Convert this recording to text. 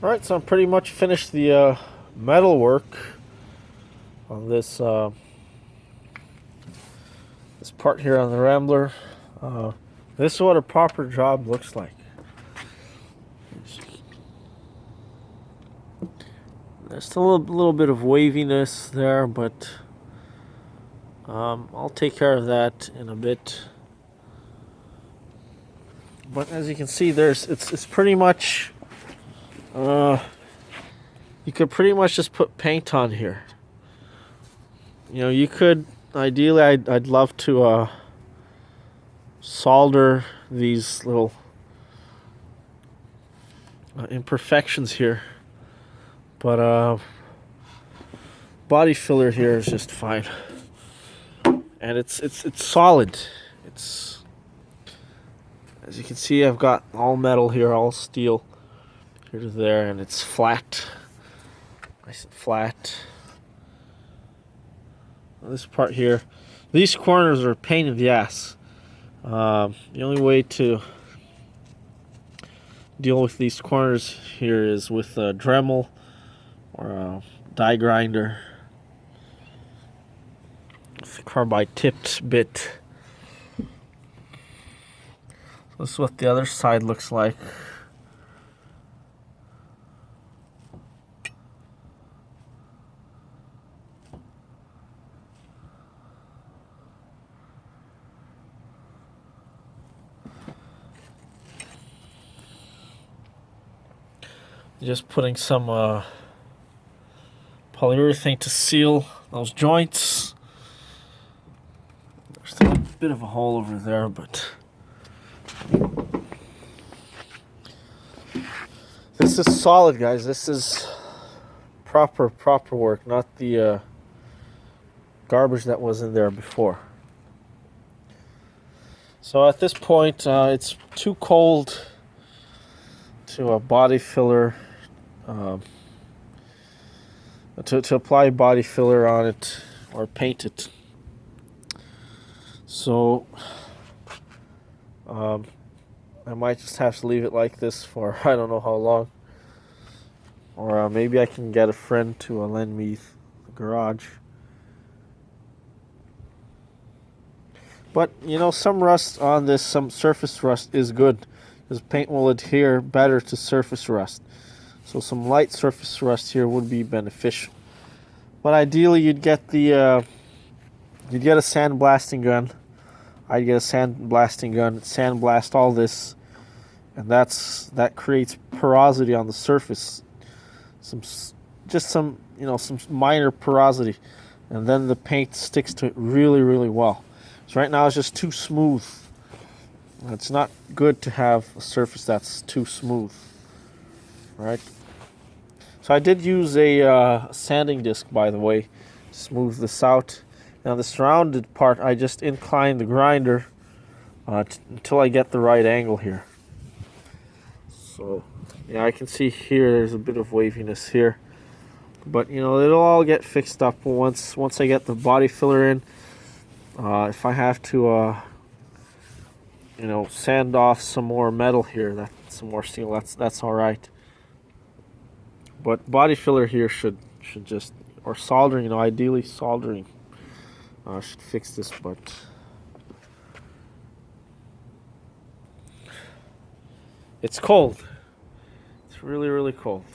Alright, so I'm pretty much finished the metal work on this part here on the Rambler. This is what a proper job looks like. There's still a little bit of waviness there, but I'll take care of that in a bit. But as you can see, it's pretty much you could pretty much just put paint on here. You know, you could ideally, I'd love to solder these little imperfections here, but body filler here is just fine, and it's solid. It's, as you can see, I've got all metal here, all steel here to there, and it's flat, nice and flat. This part here, these corners are a pain in the ass. The only way to deal with these corners here is with a Dremel or a die grinder with a carbide tipped bit. So this is what the other side looks like. Just putting some polyurethane to seal those joints. There's still a bit of a hole over there, but this is solid, guys. This is proper work, not the garbage that was in there before. So at this point, it's too cold to a body filler, to apply body filler on it or paint it. So I might just have to leave it like this for I don't know how long, or maybe I can get a friend to lend me the garage. But you know, some rust on this, some surface rust is good, because paint will adhere better to surface rust. So some light surface rust here would be beneficial. But ideally, you'd get a sandblasting gun. I'd get a sandblasting gun, sandblast all this, and that creates porosity on the surface. Some minor porosity, and then the paint sticks to it really well. So right now it's just too smooth. It's not good to have a surface that's too smooth, right? So I did use a sanding disc, by the way, to smooth this out. Now the surrounded part, I just incline the grinder until I get the right angle here. So yeah, I can see here there's a bit of waviness here, but you know, it'll all get fixed up once I get the body filler in. If I have to sand off some more metal here, some more steel, that's all right. But body filler here should just, or soldering, ideally soldering should fix this. But it's cold. It's really cold.